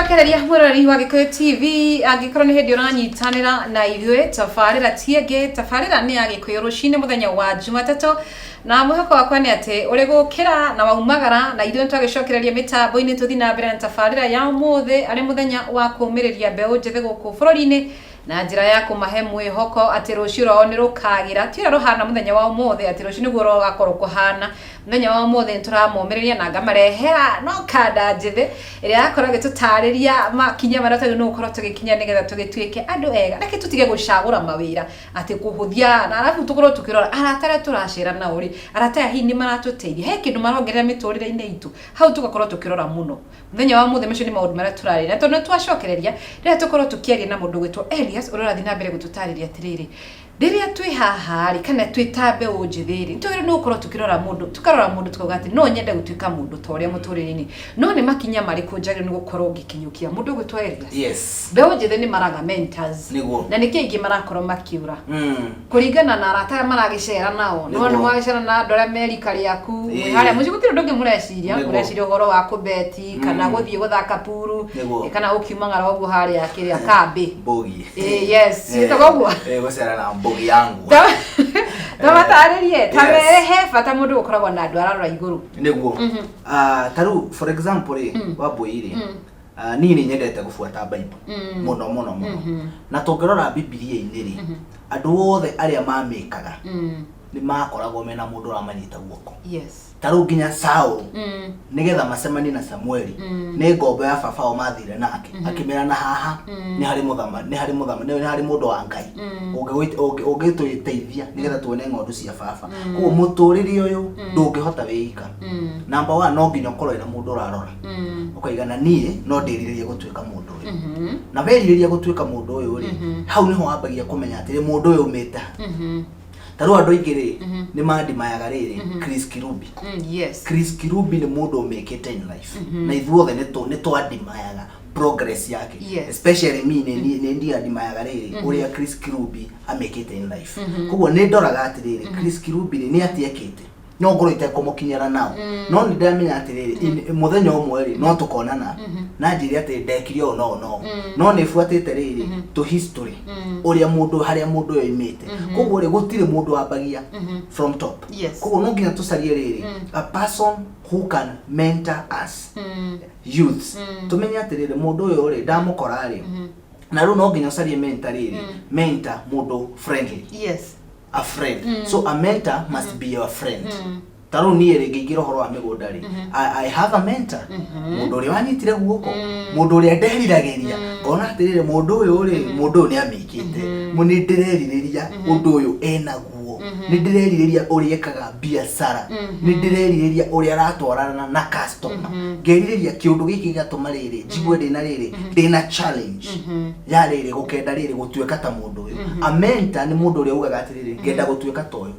Tugicokereria mwirori wa Gikuyu TV angikorwo ni hindi uranyitanira na ithue tafarira tienge tafarira ni ya Gikuyu rucine muthenya wa Jumatatu na mwihoko wakwa ni ati uri gukira na waumagara na ithue twagicokereria mitambo-ini tuthi na mbere na tafarira ya umuthi ari muthenya wa kumiriria mbeu njithe guku bururi-ini na njira ya kumahe mwihoko ati rucio rwao ni rukagira tira ruhana muthenya wa umuthi ati rucio niguo rugakorwo kuhana muthenya wa umuthi nturamomiriria na ngamarehera no kada njithe iria yakora gitutariria makinya marata no ukorwo tugikinya nigetha tugituike andu ega reke tutige gucagura mawira ati kuhuthia na arafu tukorwo tukirora aratara turacira na uri arata hini maratuteithia he kindu marongerera miturire-ini itu hau tugakorwo tukirora muno muthenya wa umuthi mecio ni maundu maria turarira tondu twacokereria rira tukorwo tukiaria na mundu gwitwo Elias urora thina mbere gututariria atiriri riria twi haha ri kana twitambe unjithiri ntwire no ukorwo tukirora mundu tukarora mundu tukauga ati no nyende gutuika mundu toria muturire-ini no ni makinya mari kunjagire ni gukorwo ngikinyukia mundu gwitwo Elias yes be unjithe ni maraga mentors niguo na niki ingi marakorwo makiura kuringana na arata maragicera nao no ni magicera na andora America riaku haria muci gutiro ndonge mureciria uhoro wa kubeti kana guthie guthaka puru kana ukiumangara uguo haria akiria kambi bogi yes sitago uguo gocera na bogi yangu tamataririe tamerehe bata mundu ukoragwo na andu ararora iguru niguo taru for example wa boiri nini nyendete gufuata Bible muno na tungirora Biblia-ini ri andu othe aria mamikaga ni makoragwo mena mundu ramanyita guoko yes taru nginya Saul nigetha macemani na Samueli ni ngombo ya baba o mathire nake akimera na haha ni hari mundu wa Ngai ungituiteithia nigetha tuone ng'ondu cia baba kuo muturiri uyu ndungihota wika number 1 no nginya ukorwo ina mundu urarora ukaigana nie no ndiriririe gutuika mundu uyu na weriririe gutuika mundu uyu ri hau niho wambagia kumenya atiri mundu uyu umeta taru andu aingiri ni mandimayaga riri Chris Kirubi yes Chris Kirubi ni mundu umekete in life na ithuothe ni twandimayaga progress yake especially me ni ndi andimayaga riri uria Chris Kirubi amekete in life kugo ni ndoraga atiriri Chris Kirubi ni atiekete no ngoro itekumukinyira nao no ni ndamenya atiriri muthenya umwe ri no tukonana na njiri ati ndekirio no ni fuatite riri to history uria mundu haria mundu yoimite kugo ri gutire mundu ambagia from top kugo no nginya tucarie riri a person who can mentor us youths tumenya atiriri mundu uyu ri ndamukora ri na ru no nginya ucarie mentor riri mentor mundu friendly yes a friend so a mentor must be your friend taru ni ere ngigiro horo wa migunda ri I have a mentor mundu uri wanyitire guoko mundu uri nderiragiria ngona atirire mundu uyu ri mundu ni amikite muni ndireririria undu uyu ena guo ni ndireririria uri ekaga biashara ni ndireririria uri aratwarana na customer ngeririria kiundu giki gatuma riri jigwe ndina riri ndina challenge ya riri gukenda riri gutuika ta mundu uyu a mentor ni mundu uri ugaga atirire ngenda gutuika ta uyu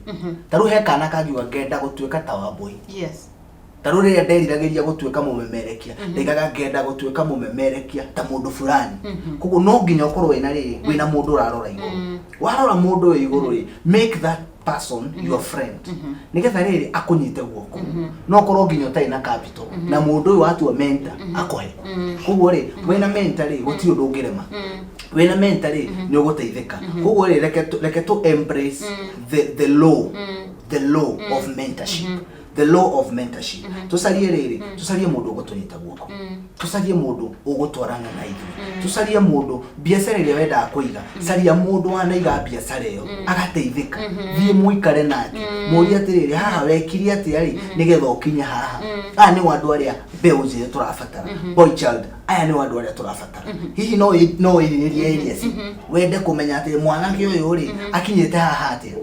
taru he kana kagiwa ngenda gutuika ta Wambui yes taru ria nderiragiria gutuika mumemerekia ndigaga ngenda gutuika mumemerekia ta mundu fulani kugo no nginya ukorwo wina riri wina mundu urarora iguru warora mundu uyu iguru ri make that person your friend nigetha riri akunyite guoko no korwo nginya utai na capital na mundu uyu watua mentor akohe kugo ri wina mentor ri gutio ndungirema wina mentor ri ni uguteithika kugo ri reke tu embrace the law of mentorship the law of mentorship tusarie riri tusarie mundu ugutunyita guoko tusarie mundu ugutwarana na ithu tusarie mundu biashara ile wenda kuiga saria mundu wanaiga biashara iyo agateithika thie muikare nake muri atiriri haha wekiri atiri nigetha ukinya haha ni wandu aria mbeu njire turabatara boy child aya ni wandu aria turabatara hihi no iririe Elias wende kumenya atiri mwanake uyu ri akinyite haha atiri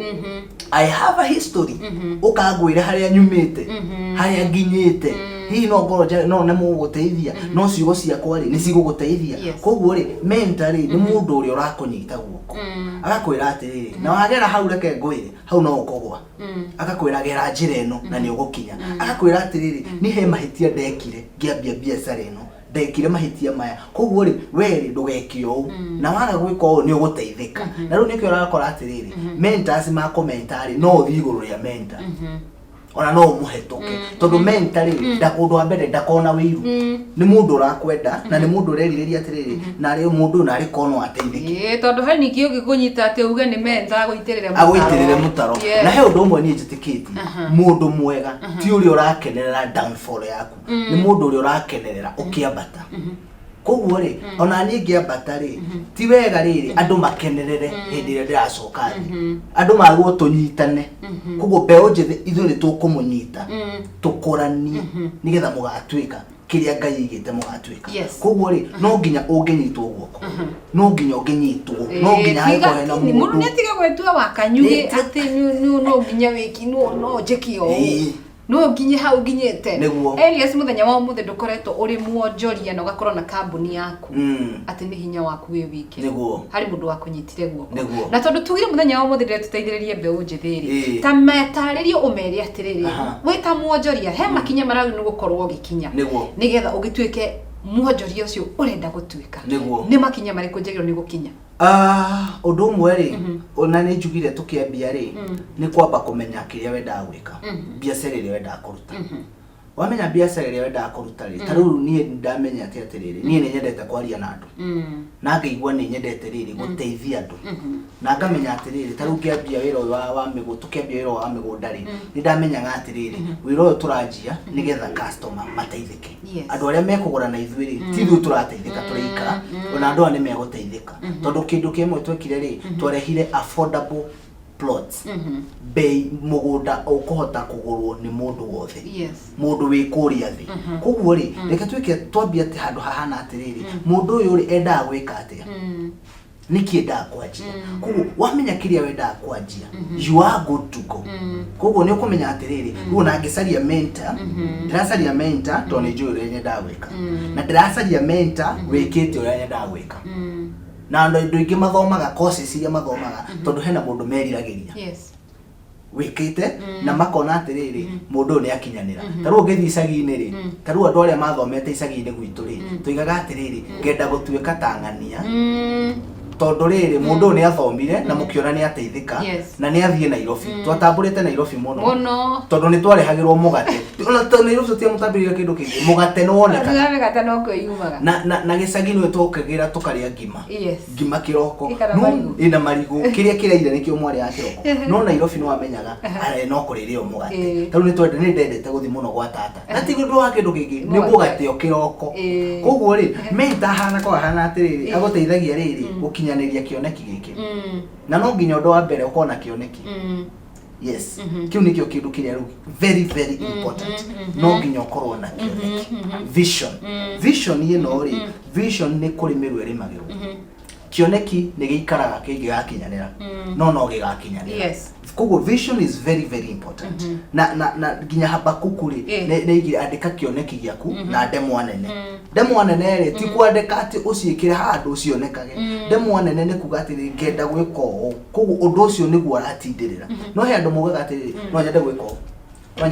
I have a history ukagwira haria nyumite haria nginyite hihi no ngoro no ne muguteithia no ciugo ciakwa ri ni ciguguteithia koguo ri mentor ri ni mundu uri urakunyita guoko agakwira atiriri na wagera hau reke ngwire hau no ukogwa agakwira gera njira ino na ni ugukinya agakwira atiriri ni he mahitia ndekire ngiambia biashara ino ndekire mahitia maya koguo ri weri ndugekio na waga gwika o ni uguteithika na ru nikyo urakora atiriri mentors ma commentary no uthi iguru ria mentor ona no umuhetoke tondu mentally ndakundu wa mbere ndakona wiru ni mundu urakwenda na ni mundu urerireria atiriri na ari mundu na ari kono ateithiki tondu hari niki ugikunyita ati uge ni menta agwitirire mutaro na he undu umwe ni njitikiti mundu mwega ti uri urakenerera downfall yaku ni mundu uri urakenerera ukiambata koguo ri ona ni ngiambata ri ti wega riri andu makenerere hindi ria ndiracoka andu magwo tunyitane koguo mbeu njithi ithu ni tukumunyita tukurani nigetha mugatwika kiria Ngai igite mugatwika koguo ri no nginya unginyitwo guoko no nginya unginyitwo no nginya haiko hena mundu ni atige gwetua wakanyuge ati no nginya wiki no njekio no nginye hau nginyete Elias muthenya wa muthe ndukoretwo uri muonjoria na ugakorwo na kambuni yaku ati ni hinya waku we wiki hari mundu wakunyitire guoko na tondu tugire muthenya wa muthe ndire tuteithiririe mbeu njithiri ta metaririo umeri atiriri we ta muonjoria he makinya mararu ni gukorwo gikinya nigetha ugituike muonjoria ucio urenda gutwika ni makinya mariku njegero ni gukinya undu umwe ri ona ni njugire tukiambia ri ni kwamba kumenya kiria wenda gwika biacara iria wenda kuruta wamenya biacara iria wenda kuruta ri taru nie ndamenya ati atiriri nie ni nyendete kwaria na andu na ngaigua ni nyendete riri guteithia andu na ngamenya atiriri taru kiambia wira wa migo tukiambia wira wa migunda ri ni ndamenya atiriri wira uyu turanjia nigetha customer mateithike andu aria mekugura na ithuĩ ri ti ithuĩ turateithika turaika ona andu ani meguteithika tondu kindu kimwe twekire ri twarehire affordable plots bei mugunda ukuhota kugurwo ni mundu wothe mundu wi kuria thi koguo ri reke twike twambia ati handu hahana atiriri mundu uyu ri enda gwika atia niki enda kwanjia koguo wamenya kiria wenda kwanjia you are good to go koguo ni ukumenya atiriri riu na ngicaria mentor ndiracaria mentor to ni njui uria nyenda gwika na ndiracaria mentor wikite uria nyenda gwika na andu ingi mathomaga courses iria mathomaga tondu hena mundu meriragiria wikite na makona atiriri mundu ni akinyanira taru ngithi icagi-ini ri taru andu aria mathomete icagi-ini gwitu ri tuigaga atiriri ngenda gutwika Tangania tondu riri mundu ni athomire na mukiona ni ateithika na ni athie Nairobi twatamburite Nairobi muno tondu ni twarehagirwo mugate ona tondu Nairobi tutia mutambirire kindu kingi mugate no oneka mugate no kwiyumaga na gicagi ni tukagira tukaria ngima kiroko ina marigu kiria kiraire nikio mwari ya kiroko no Nairobi no wamenyaga are no kuririo mugate tondu ni twende ni ndendete guthi muno gwa tata na ti gundu wa kindu kingi ni mugate o kiroko koguo ri menta hana kwa hana atiriri aguteithagia riri gukinyaniria kioneki giki na no nginya ndo wa mbere ukona kioneki kiu nikio kindu kiria very very important no nginya ukorwo na kioneki vision ino ri vision ni kurimirwe rimagirwo kioneki ni giikaraga kingigakinyanira no gigakinyanira koguo vision is very very important na nginya Habakuku ri ne andika kioneki giaku na demo anene ri ti kwandika ati uciikire handu ucionekage demo anene ni kuga ati ngenda gwika o koguo undu ucio niguo aratindirira no he andu mugaga ati no nyende gwika no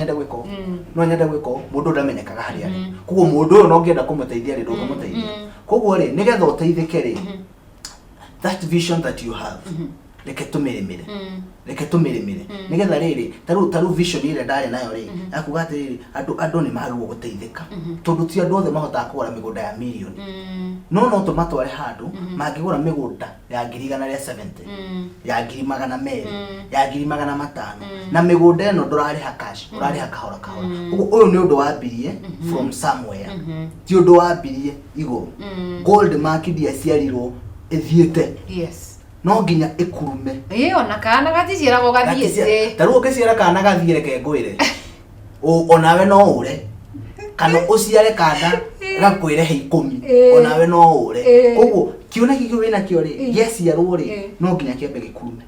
nyende gwika mundu ndamenyekaga hari ari koguo mundu uyu no ngenda kumuteithia ri ndungumuteithia koguo ri nigetha uteithike ri that vision that you have reke tumirimire nigetha riri taru vision ire ndari nayo ri akuga ati andu ni magwo guteithika tondu ti andu othe mahota kugura migunda ya milioni no tumatware handu mangigura migunda ya 170 ya 200 ya 500 na migunda eno ndurariha cash urariha kahora uyu ni undu wambirie from somewhere ti undu wambirie iguru gold market dia ciarirwo ithiete no nginya ikurume ona kana gaticiaragwo gathiete taru ukiciara kana gathiere ke ngwire onawe no ure kana uciare kana gakwire he 10 onawe no ure koguo kiona kigio wina kio ri geciarwo ri no nginya kiambe gikurume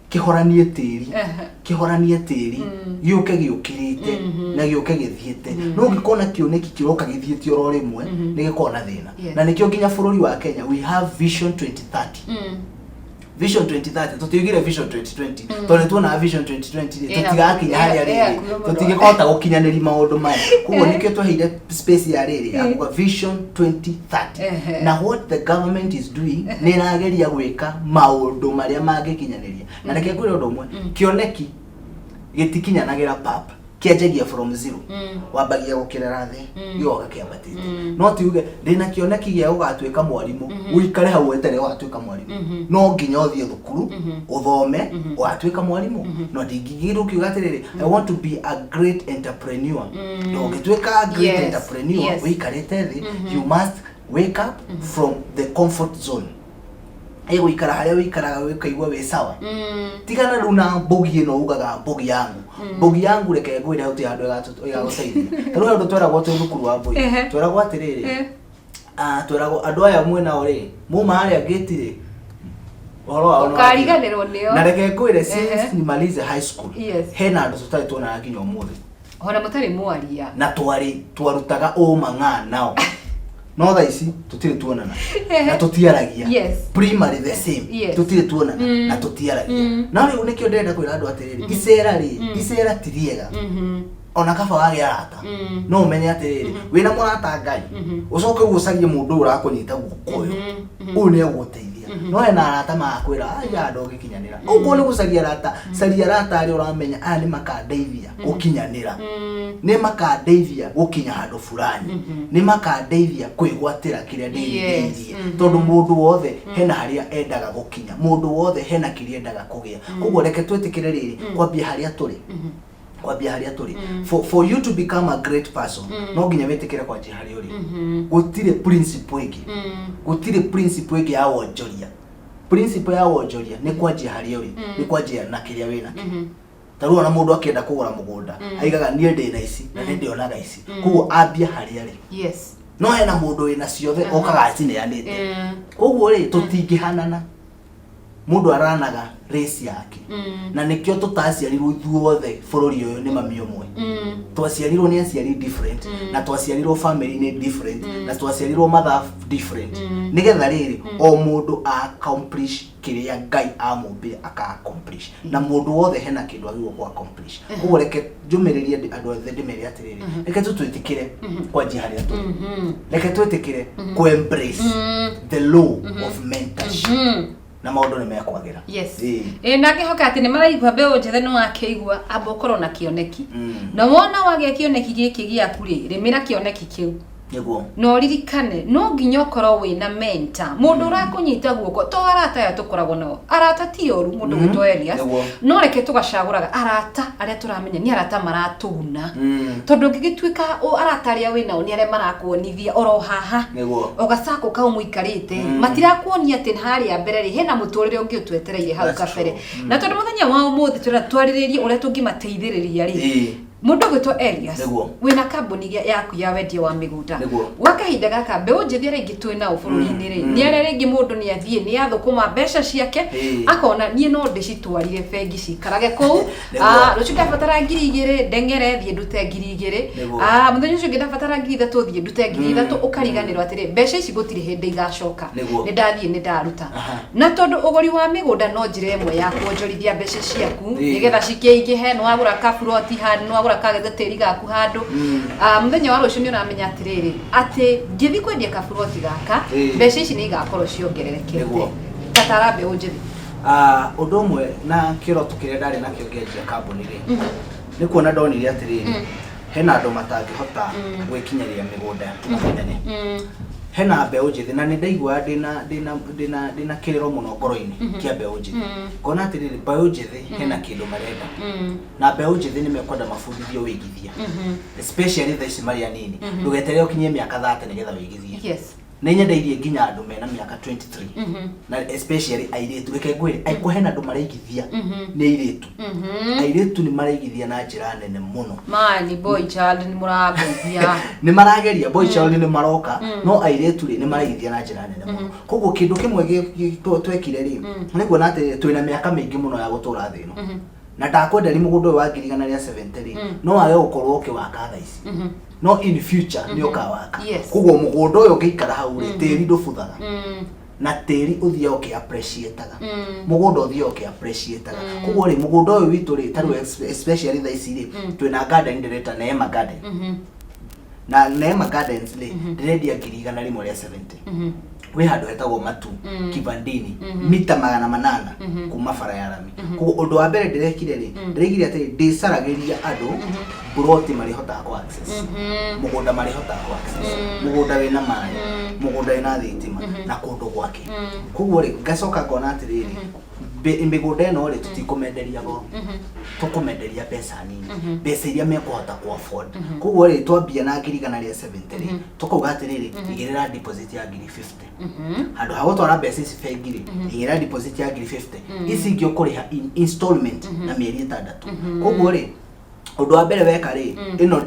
kihoranie tiri giuke giukirite na giuke githiete no ngikona kioneki kiroka githiete oro rimwe ni gikona thina na nikio nginya bururi wa Kenya we have vision 2030 tutigire vision 2020 tondu tuona vision 2020 tutigakinya haria riri tutigikota gukinyaniri maundu maya kugo nikio tweheire space ya riri ya vision 2030 na what the government is doing ni rageria gwika maundu maria mangikinyaniria na reke kwire undu umwe kioneki gitikinyanagira pap kiajagia from 0 wabagia gukirera thi yoga kiambatite no tiuge ndina kioneki gia ugatwika mwarimu uikare hau wetere ugatwika mwarimu no nginya uthie thukuru uthome ugatwika mwarimu no ndingigiru kiugatiriri I want to be a great entrepreneur no gitwika great entrepreneur uikarite thi you must wake up from the comfort zone ego ikara haria wikaraga wikaigwa we sawa tigana runa bogi no ugaga bogi yangu reke ngwira huti andu ya guteithia taru andu twera gwote thukuru wa bogi twera gwatiriri twera andu aya mwena ori muma haria ngitire horo wa ukariganirwo nio na reke ngwire since nimalize high school hena andu tutari tuona nginya umuthi hona mutari mwaria na twarutaga umanga nao no tha ici tutire tuonana na tutiaragia primary the same tutire tuonana na tutiaragia na riu nikio ndenda kwira andu atiriri icera tiriega ona kaba wage arata no umenye atiriri wina murata Ngai ucoke gucarie mundu urakunyita gukoyo uyu ni eguteithia no ena arata makwira aya ndogikinyanira uguo ni gucaria arata caria arata ari uramenya aya ni makandeithia gukinyanira ni makandeithia gukinya handu fulani ni makandeithia kwigwatira kiria ndirithia tondu mundu wothe hena haria endaga gukinya mundu wothe hena kiria endaga kugia koguo reke twetikire riri kwambia haria turi for you to become a great person no nginya wetikire kwa njia haria uri gutire principle igi ya wonjoria principle ya wonjoria ni kwa njia haria uri ni kwa njia na kiria wina taruo na mundu akienda kugura mugunda aigaga nie ndi na ici na ndi onaga ici koguo ambia haria ri no hena mundu wina ciothe okaga cineanite koguo ri tutingihanana mundu aranaga race yake na nikio tutaciarirwo ithuothe bururi uyu ni mami umwe twaciarirwo ni aciari different na twaciarirwo family ni different na twaciarirwo mother different nigetha riri o mundu accomplish kiria Ngai amumbire accomplish na mundu wothe hena kindu agirwo ku accomplish koguo reke njumiririe andu othe ndimeri atiriri reke tutwitikire kwa njia haria tu reke twetikire ku embrace the law of mentorship na maundu ni mekwagira na ngihoka ati ni maraigwa mbeu njethe no akeigwa abokoro na kioneki na wona wage kioneki giki giaku ri rimira kioneki kiu niguo no ririkane no nginya ukorwo wina mentor mundu urakunyita guoko to arata ya tukoragwo no arata ti oru mundu gwitwo Elias no reke tugacaguraga arata aria turamenya ni arata maratuna tondu ngigitwika arata aria wina oni aria marakuonithia oro haha ugacako ka umuikarite matirakuonia ati haria mbere ri hena muturire ungi utwetereire hau kabere na tondu muthenya wa umuthi twariririe uria tungimateithiriria ri mundu gwitwo Elias wina kambuni yaku ya wendia wa migunda wakahinda gaka mbeu njithia ringi twina ubururi-ini ri ni aria ringi mundu ni athie ni athukuma mbeca ciake akona nie no ndicitwarire bengi cikarage kuu rucio ndabatara 2,000 ndengere thie ndute 2,000 muthenya ucio ndabatara 3,000 thie ndute 3,000 ukariganirwo atiri mbeca ici gutire hindi igacoka ni ndathie ni ndaruta na tondu uguri wa migunda no njire imwe ya kuonjorithia mbeca ciaku nigetha cikiingihe no agura kaburoti handu no kagetha tiri gaku handu muthenya wa rucio ni uramenya atiriri ati ngithi kwendia kaburoti gaka mbeca ici ni igakorwo ciongererekete katara mbeu njithi undu umwe na kiroto kiria ndari nakio ngenjia kambuni ri ni kuona ndonire atiriri hena andu matangihota gwikinyeria migunda minene hena mbeu njithi na ni ndaigua ndina kiriro muno ngoro-ini kia mbeu njithi kona atiriri mbeu njithi hena kindu marenda na mbeu njithi ni mekwenda mabundithio wigithia especially tha ici maria nini ndugeterere ukinyie miaka 30 nigetha wigithie na nyendairie nginya andu mena miaka 23 na especially airitu reke ngwire aikuhena andu maraigithia ni airitu airitu ni maraigithia na njira nene muno mani boy child ni murageria ni marageria boy child ni maroka no airitu ni maraigithia na njira nene muno koguo kindu kimwe twekire ri ni kuona ati twina miaka mingi muno ya gutura thino na ndakwenda ri mugunda wa 170 no wage gukorwo ukiwaka tha ici no in future ni ukawaka koguo mugunda uyu ngikara hau ri tiri ndubuthaga na tiri uthia uki appreciateaga mugunda uthia uki appreciateaga koguo ri mugunda uyu witu ri taru especially tha ici ri twina garden director Neema Garden na Neema Gardens ri ndirendia 100 rimwe ria 70 we handu hetagwo Matu Kivandini mita 800 kuma bara ya rami kuko undu wa mbere ndirekire ri ndirekire ati ndicaragiria andu buroti mari hota ku access mugunda mari hota ku access mugunda wina mai mugunda wina thitima na kundu gwake kuko ri ngacoka ngona atiriri migunda eno ri tutikumenderia goro tukumenderia pesa nini pesa iria mekuhota ku afford kuko ri twambia na ngiri igana ria 70 ri tukuga atiriri igirira deposit ya ngiri 50 handu ha gutwara pesa ici bengi ri igirira deposit ya ngiri 50 ici ingĩ ukuriha installment na mieri 6 kuko ri undu wa mbere weka ri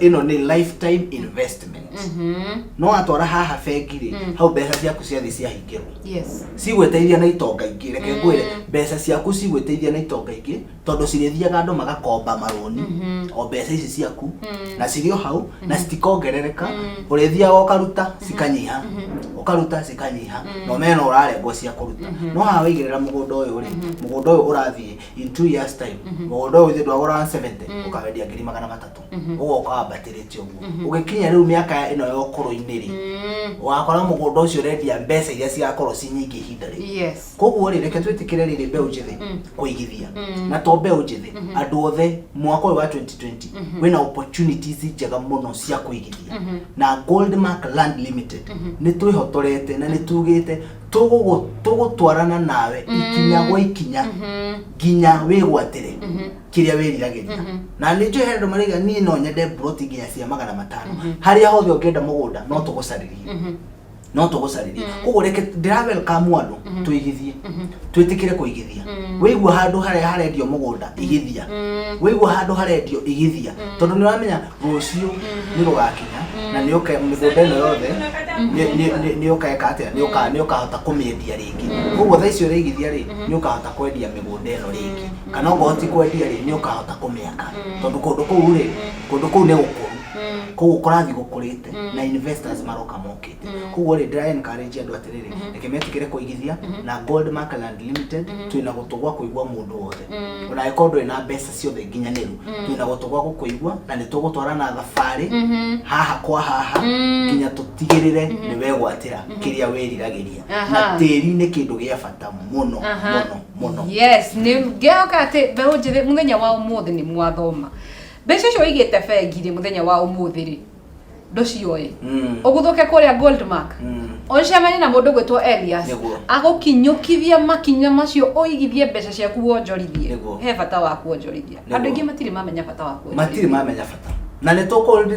ino ni lifetime investment no atwara haha bengi ri hau mbeca ciaku cia thi cia hingirwo cigweteithia na itonga ingĩ reke ngwire mbeca ciaku cigweteithia na itonga ingĩ tondu cirithiaga andu magakomba maroni o mbeca ici ciaku na cirio hau na citikongerereka urithiaga ukaruta cikanyiha ukaruta cikanyiha no meno urarengwo cia kuruta no haha waigirira mugunda uyu ri mugunda uyu urathie in 2 years time mugunda uyu thi ndwagura 70 ukawendia 300 ugoka wambatirite uguo ugikinya riu miaka ino yo kuru-ini ri wakora mugunda ucio rendia mbeca iria cigakorwo cinyingi ihinda ri koguo ri reke twitikire riri mbeu njithi kuigithia na to mbeu njithi andu othe mwaka wa 2020 wina opportunities njega muno cia kuigithia na Goldmark Land Limited ni twihotorete na ni tugite tugutwarana nawe ikinya gwa ikinya ginya wigwatire kiria wiriragiria na ni njohe andu mariga ni no nyende broti ginya cia 500 haria hothe ungienda mugunda no tugusaririe kugo reke ndira welcome andu tuigithie twitikire kuigithia weigua handu haria harendio mugunda igithia weigua handu harendio igithia tondu ni wamenya rucio ni rugakinya na ni uka migunda ino yothe ni ukaeka atia ni ukahota kumiendia ringi kugo tha icio rigithia ri ni ukahota kwendia migunda ino ringi kana ngoti kwendia ri ni ukahota kumiaka tondu kundu kuu ni gukuru kugo kurathi gukurite na investors maroka mokite kugo ri ndira encourage andu atiriri reke metikire kuigithia na Goldmark Land Limited twina gutugwa kuigwa mundu wothe ona ikondo ina mbeca ciothe nginyaniru twina gutugwa gukuigwa na ni tugutwara na thafari haha kwa haha nginya tutigirire ni wegwatira kiria wiriragiria na tiri ni kindu gia bata muno muno yes ni ngeoka ati mbeu njithi muthenya wa umuthi ni mwathoma mbeca cio igite bengi ri muthenya wa umuthi ri ndocioe uguthuke kuria Goldmark oncemani na mundu gwitwo Elias agukinyukithia makinya macio uigithie mbeca ciaku wonjorithie he bata wa kuonjorithia andu ingi matiri mamenya bata wa kuonjorithia na ne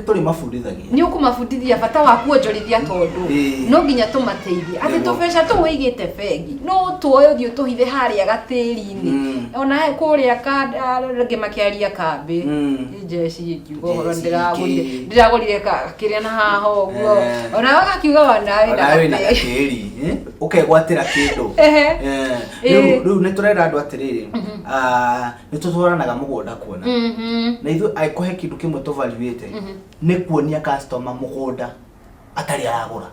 turi mafundithagia ni ukumafundithia bata wa kuonjorithia tondu no nginya tumateithie ati tubeca tuwigite bengi no tuoyo thio tuhithe haria gatiri-ini ona kuria ka rege makiaria kambi njeci ikiugo horo ndiragurire kiria na haha uguo ona wagakiuga wanawe na gatiri ukegwatira kindu riu ni turenda andu atiriri ni tutwaranaga mugunda kuona na ithu aikuhe kindu kimwe tuvaluate ni kuonia customer mugunda atari aragura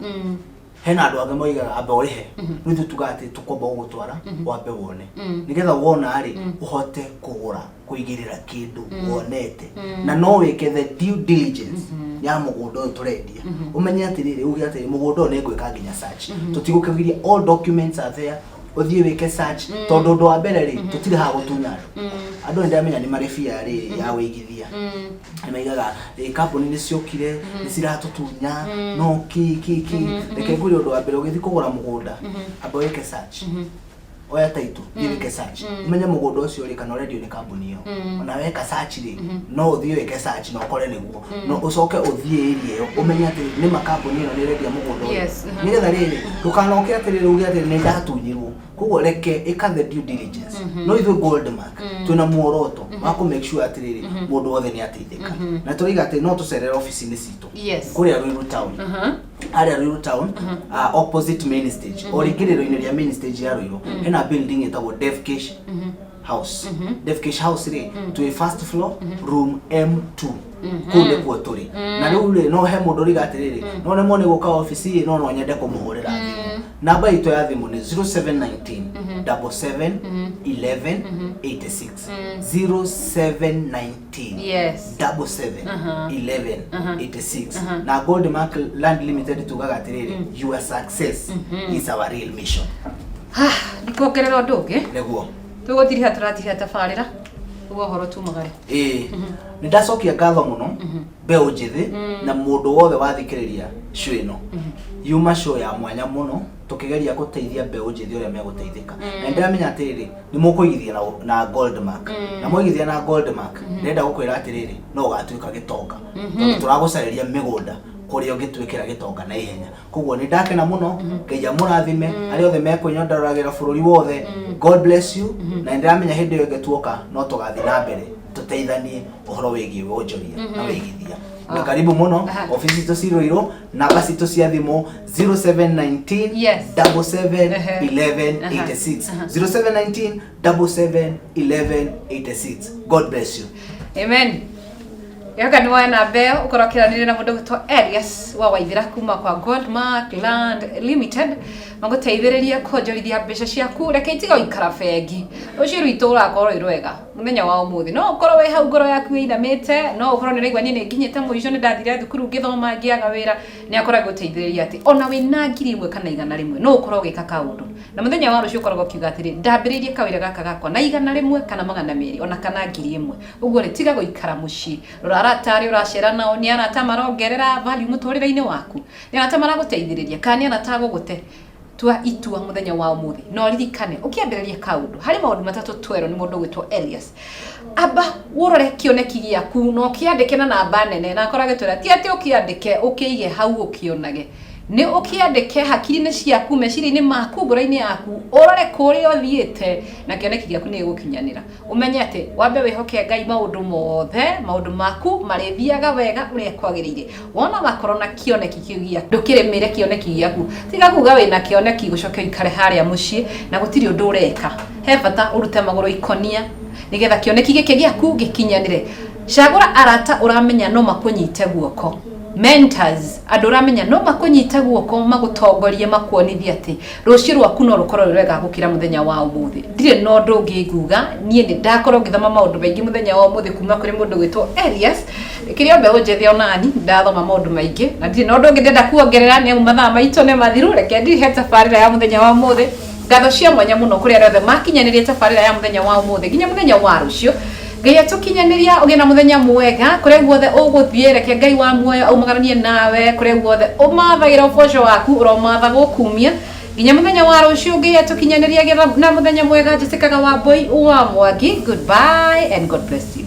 hena andu ange moigaga ambe urihe ni tutugate tukomba gutwara wambe wone nigetha wona ari uhote kugura kuigirira kindu wonete na no wike the due diligence ya mugunda uyu turendia umenye atiriri ugi atiri mugunda uyu ngwika nginya search tutigukigiria all documents are there uthie wike search tondu ndo wa mbere ri tutire ha gutunya andu ndamenya ni mari fia ri ya wigithia nimaigaga company ni ciokire ni ciratutunya no ki reke nguri undu wa mbere ugithi kugura mugunda amba wike search oya taitu wike search umenye mugunda ucio ri kana radio ni company yo ona weka search ri no uthie wike search no kore niguo no ucoke uthie area yo umenye ati ni ma company ino ni radio mugunda ucio nigetha riri ndukanoke ati riri ugi ati ni ndatunyirwo kugo reke ika the due diligence no ithu Goldmark tuna muoroto wa ku make sure ati riri mundu wothe ni ateithika na turiga ati no tucerere office ni citu kuria Ruiru town area Ruiru town opposite main stage origiriro-ini ria main stage ya Ruiru ena building etagwo Devkish house Devkish house ri to a first floor room M2 kunde kwa turi na riu ri no he mundu riga atiriri no ne mone guka office no nyende kumuhurira namba ito ya thimu ni 0719 77 11 86 0719 yes 77 11 86 na Goldmark Land Limited tugaga atiriri your success is our real mission. Ndikogerera ndoge Neguo tugotiri hatratiri tafarira ugo horo tu magare ni ndacokia ngatho muno mbeu njithi na mundu wothe wathikiriria show ino yuma show ya mwanya muno tukigeria guteithia mbeu njithi uria meguteithika na ndiramenya atiriri ni mukuigithia na Goldmark na muigithia na Goldmark ndenda gukwira atiriri no ugatuika gitonga tondu turagucariria migunda kuria ungitwikira gitonga na ihenya koguo ni ndakena muno ngeja murathime ari othe mekunyondaragira bururi wothe God bless you na ndiramenya hindi yo ngetuoka no tugathi na mbere tuteithanie uhoro wigi wonjoria na wigithia na karibu muno ofisi to Ciroiro namba cito cia thimu 0719 77 11 86 0719 77 11 86. God bless you. Amen. Yoga ni wana beo ukorokiranire na mundu gitwa Elias wa Waithira kuma kwa Goldmark Land Limited maguteithiriria kuonjorithia mbeca ciaku reke itiga ikara bengi ucio rwito urakorwo irwega muthenya wa umuthi no ukorwo we hau ngoro yaku inamite no ukorwo ni raigwa ni nginyete muico ni ndathire thukuru ngithoma ngiaga wira ni akoragwo guteithiriria ati ona wina ngiri imwe kana igana rimwe no ukorwo gika kaundu na muthenya wa rucio ukoragwo kiuga atiri ndambiririe kawira gaka gakwa na igana rimwe kana magana meri ona kana ngiri imwe uguo ri tiga guikara muci aratari uracera nao ni arata marongerera value muturire-ini waku ni arata maraguteithiriria kani arata gugute tua itua muthenya wa umuthi no ririkane ukiambiriria kaundu hari maundu matatu twero ni mundu gwitwo Elias aba urore kioneki giaku no kiandike na namba nene na korage twera ti ati ukiandike ukiige hau ukionage ni ukiandike hakiri-ini ciaku meciria-ini maku ngoro-ini yaku urore kuria uthiite na kioneki giaku ni gukinyanira umenye ati wambe wihoke Ngai maundu mothe maundu maku marithiaga wega uria kwagirire wona wakorwo na kioneki kiu giaku ndukirimire kioneki giaku tiga kuga wina kioneki gucoke ikare haria mucii na gutiri undu ureka he bata urute maguru ikonia nigetha kioneki giki giaku gikinyanire cagura arata uramenya no makunyite guoko mentors andu uramenya no makunyite guoko magutongorie makuonithia ati rucio rwaku no rukorwo rwega gukira muthenya wa umuthi ndire no ndungi nguga nie ni ndakorwo ngithoma maundu maingi muthenya wa umuthi kuma kuri mundu gwitwo Elias ikirio mbeu njethi onani ndathoma maundu maingi na ndire no ndungi ndenda kuongerera ni mathaa maito ne mathiru reke ndihe tafarira ya muthenya wa umuthi ngatho cia mwanya muno kuri arĩa othe makinyanirie tafarira ya muthenya wa umuthi nginya muthenya wa rucio Ngai atukinyaniria ugena muthenya mwega kure guothe uguthie reke Ngai wa muoyo aumagaranie nawe kure guothe umathagira uboco waku uromatha gukumia nginya muthenya wa rucio Ngai atukinyaniria na muthenya mwega njitikaga wa boy wa Mwangi. Goodbye and God bless you.